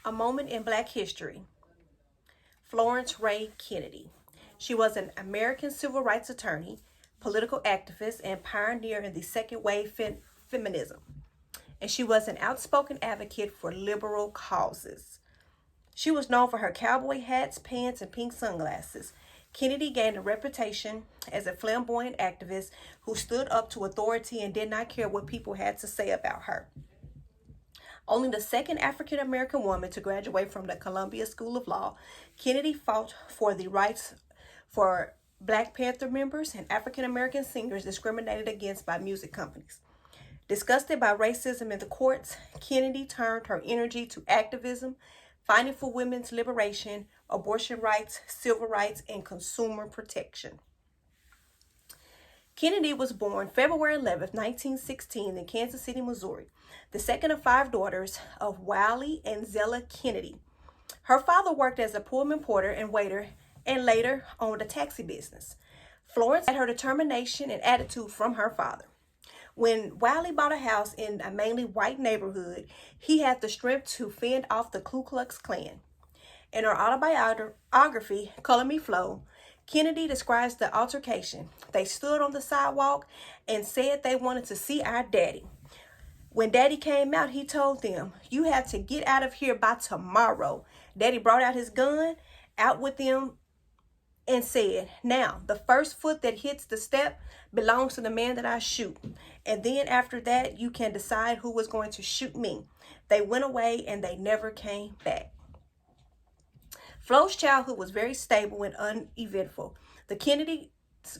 A moment in Black history. Florynce Kennedy. She was an American civil rights attorney, political activist, and pioneer in the second wave feminism. And she was an outspoken advocate for liberal causes. She was known for her cowboy hats, pants, and pink sunglasses. Kennedy gained a reputation as a flamboyant activist who stood up to authority and did not care what people had to say about her. Only the second African American woman to graduate from the Columbia School of Law, Kennedy fought for the rights for Black Panther members and African American singers discriminated against by music companies. Disgusted by racism in the courts, Kennedy turned her energy to activism, fighting for women's liberation, abortion rights, civil rights, and consumer protection. Kennedy was born February 11, 1916 in Kansas City, Missouri, the second of 5 daughters of Wiley and Zella Kennedy. Her father worked as a Pullman porter and waiter and later owned a taxi business. Florynce had her determination and attitude from her father. When Wiley bought a house in a mainly white neighborhood, he had the strength to fend off the Ku Klux Klan. In her autobiography, Color Me Flo, Kennedy describes the altercation. They stood on the sidewalk and said they wanted to see our daddy. When daddy came out, he told them, "You have to get out of here by tomorrow." Daddy brought out his gun, out with them, and said, "Now, the first foot that hits the step belongs to the man that I shoot. And then after that, you can decide who was going to shoot me." They went away and they never came back. Flo's childhood was very stable and uneventful. The Kennedy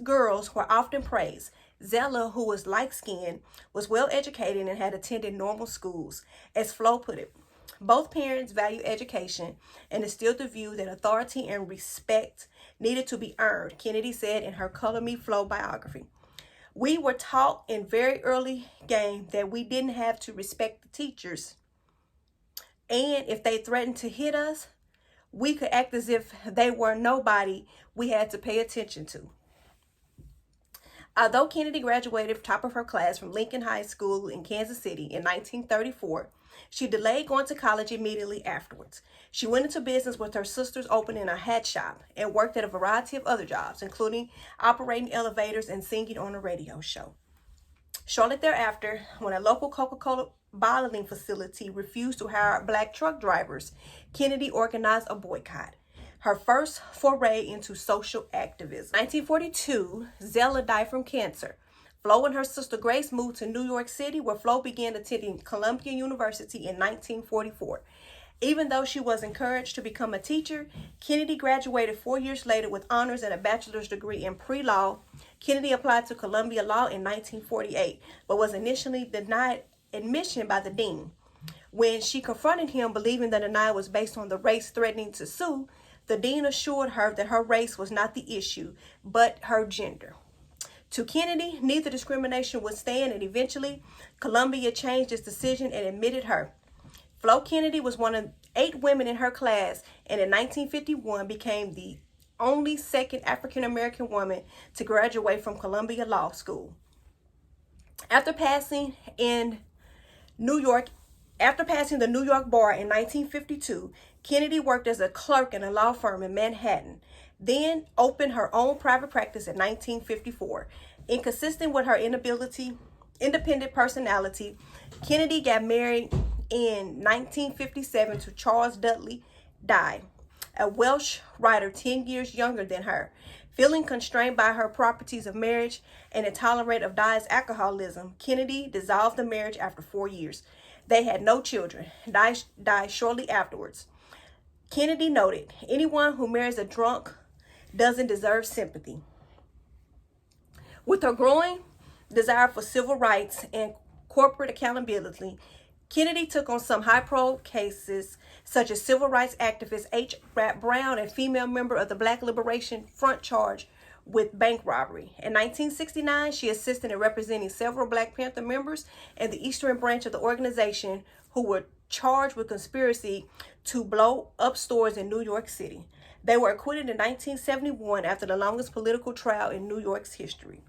girls were often praised. Zella, who was light-skinned, was well-educated and had attended normal schools. As Flo put it, both parents valued education and instilled the view that authority and respect needed to be earned, Kennedy said in her Color Me Flo biography. "We were taught in very early game that we didn't have to respect the teachers. And if they threatened to hit us, we could act as if they were nobody we had to pay attention to." Although Kennedy graduated top of her class from Lincoln High School in Kansas City in 1934, she delayed going to college immediately afterwards. She went into business with her sisters, opening a hat shop, and worked at a variety of other jobs, including operating elevators and singing on a radio show. Shortly thereafter, when a local Coca-Cola bottling facility refused to hire Black truck drivers, Kennedy organized a boycott, her first foray into social activism. In 1942, Zella died from cancer. Flo and her sister Grace moved to New York City, where Flo began attending Columbia University in 1944. Even though she was encouraged to become a teacher, Kennedy graduated 4 years later with honors and a bachelor's degree in pre-law. Kennedy applied to Columbia Law in 1948, but was initially denied admission by the dean. When she confronted him, believing the denial was based on the race threatening to sue, the dean assured her that her race was not the issue, but her gender. To Kennedy, neither discrimination would stand, and eventually, Columbia changed its decision and admitted her. Flo Kennedy was one of 8 women in her class, and in 1951 became the only second African-American woman to graduate from Columbia Law School. After passing the New York bar in 1952, Kennedy worked as a clerk in a law firm in Manhattan, then opened her own private practice in 1954. Inconsistent with her independent personality, Kennedy got married in 1957 to Charles Dudley Dye, a Welsh writer 10 years younger than her. Feeling constrained by her properties of marriage and intolerant of Dye's alcoholism, Kennedy dissolved the marriage after 4 years. They had no children. Dye died shortly afterwards. Kennedy noted, "Anyone who marries a drunk doesn't deserve sympathy." With her growing desire for civil rights and corporate accountability, Kennedy took on some high-profile cases, such as civil rights activist H. Rap Brown, a female member of the Black Liberation Front charged with bank robbery. In 1969, she assisted in representing several Black Panther members in the Eastern branch of the organization who were charged with conspiracy to blow up stores in New York City. They were acquitted in 1971 after the longest political trial in New York's history.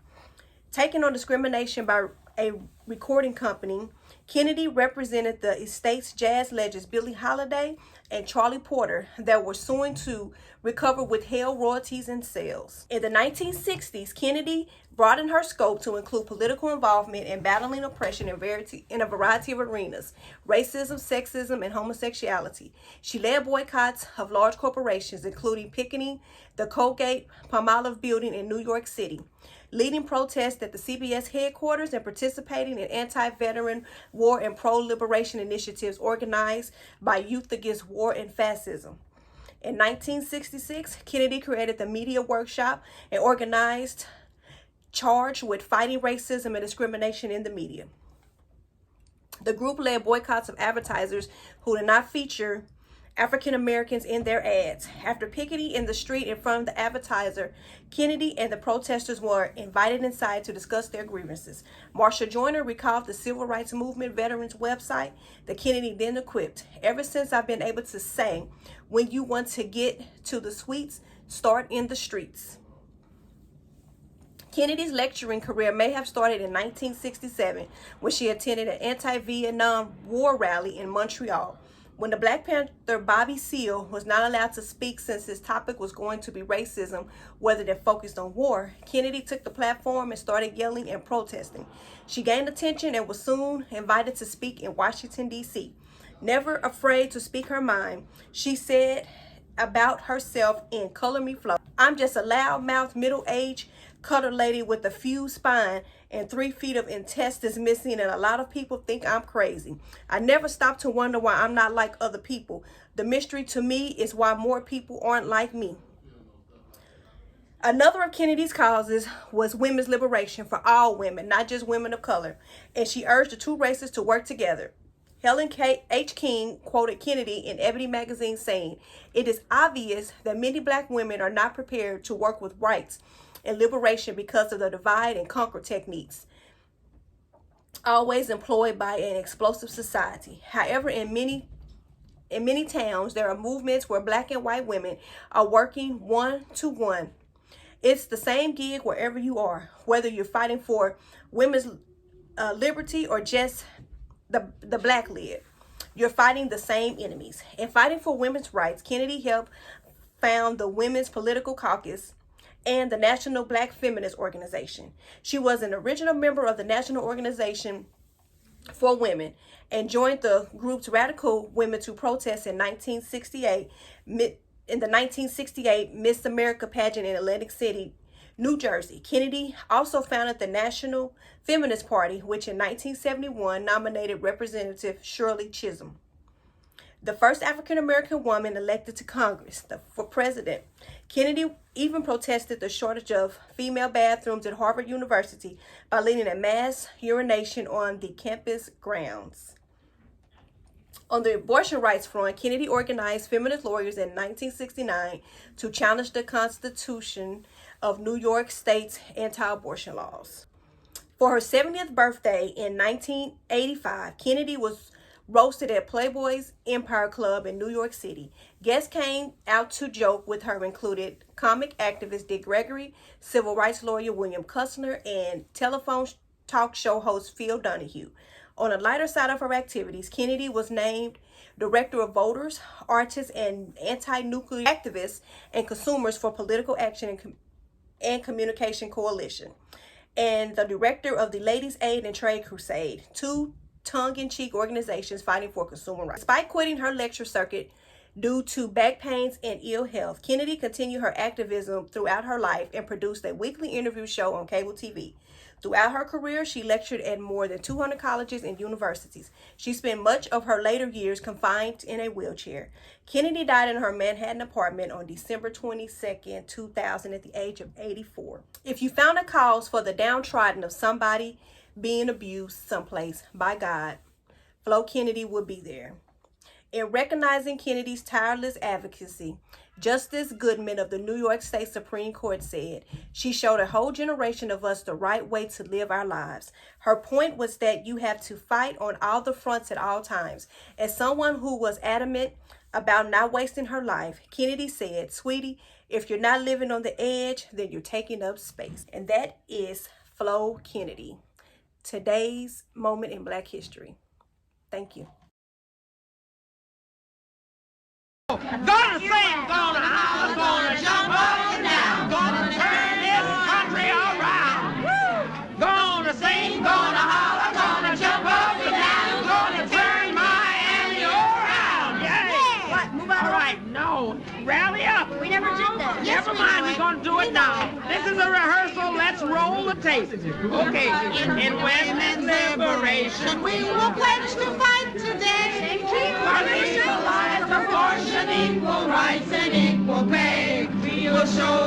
Taking on discrimination by a recording company. Kennedy represented the estate's jazz legends Billie Holiday and Charlie Porter that were suing to recover withheld royalties and sales. In the 1960s, Kennedy broadened her scope to include political involvement in battling oppression in a variety of arenas: racism, sexism, and homosexuality. She led boycotts of large corporations, including picketing the Colgate-Palmolive building in New York City, leading protests at the CBS headquarters, and participating in anti-veteran war and pro-liberation initiatives organized by Youth Against War and Fascism. In 1966, Kennedy created the Media Workshop, an organized charged with fighting racism and discrimination in the media. The group led boycotts of advertisers who did not feature African Americans in their ads. After picketing in the street in front of the advertiser, Kennedy and the protesters were invited inside to discuss their grievances. Marsha Joyner recalled the Civil Rights Movement Veterans website that Kennedy then equipped. "Ever since I've been able to say, when you want to get to the suites, start in the streets." Kennedy's lecturing career may have started in 1967 when she attended an anti-Vietnam War rally in Montreal. When the Black Panther Bobby Seale was not allowed to speak since his topic was going to be racism rather than focused on war, Kennedy took the platform and started yelling and protesting. She gained attention and was soon invited to speak in Washington, D.C. Never afraid to speak her mind, she said about herself in Color Me Flo, "I'm just a loud-mouthed, middle-aged cutter lady with a fused spine and 3 feet of intestines missing, and a lot of people think I'm crazy. I never stop to wonder why I'm not like other people. The mystery to me is why more people aren't like me." Another of Kennedy's causes was women's liberation for all women, not just women of color, and she urged the two races to work together. Helen H. King quoted Kennedy in Ebony magazine saying, "It is obvious that many Black women are not prepared to work with rights and liberation because of the divide and conquer techniques always employed by an explosive society. However, in many towns, there are movements where Black and white women are working one-to-one. It's the same gig wherever you are, whether you're fighting for women's liberty or just the Black lid. You're fighting the same enemies." In fighting for women's rights, Kennedy helped found the Women's Political Caucus and the National Black Feminist Organization. She was an original member of the National Organization for Women and joined the group's Radical Women to protest in 1968 in the 1968 Miss America pageant in Atlantic City, New Jersey. Kennedy also founded the National Feminist Party, which in 1971 nominated Representative Shirley Chisholm, the first African-American woman elected to Congress for president. Kennedy even protested the shortage of female bathrooms at Harvard University by leading a mass urination on the campus grounds. On the abortion rights front, Kennedy organized feminist lawyers in 1969 to challenge the Constitution of New York State's anti-abortion laws. For her 70th birthday in 1985, Kennedy was roasted at Playboy's Empire Club in New York City. Guests came out to joke with her included comic activist Dick Gregory, civil rights lawyer William Kushner, and telephone talk show host Phil Donahue. On the lighter side of her activities, Kennedy was named Director of Voters, Artists, and Anti-Nuclear Activists and Consumers for Political Action and Communication Coalition, and the Director of the Ladies Aid and Trade Crusade, two tongue-in-cheek organizations fighting for consumer rights. Despite quitting her lecture circuit due to back pains and ill health, Kennedy continued her activism throughout her life and produced a weekly interview show on cable TV. Throughout her career, she lectured at more than 200 colleges and universities. She spent much of her later years confined in a wheelchair. Kennedy died in her Manhattan apartment on December 22nd, 2000 at the age of 84. If you found a cause for the downtrodden of somebody being abused someplace, by God, Flo Kennedy would be there. In recognizing Kennedy's tireless advocacy, Justice Goodman of the New York State Supreme Court said, "She showed a whole generation of us the right way to live our lives. Her point was that you have to fight on all the fronts at all times." As someone who was adamant about not wasting her life, Kennedy said, "Sweetie, if you're not living on the edge, then you're taking up space." And that is Flo Kennedy. today's moment in Black history. Thank you. Gonna sing, gonna holler, gonna jump up and down, gonna turn this country around. Woo! Gonna sing, gonna holler, gonna jump up and down, gonna turn Miami around. Yeah. What? Move on. All right, no, rally up. We never did that. Never mind, we're gonna do it now. This is a rehearsal. Let's roll the tape. Okay. In women's liberation, we will pledge to fight today. For legalized abortion, equal rights, and equal pay. We will show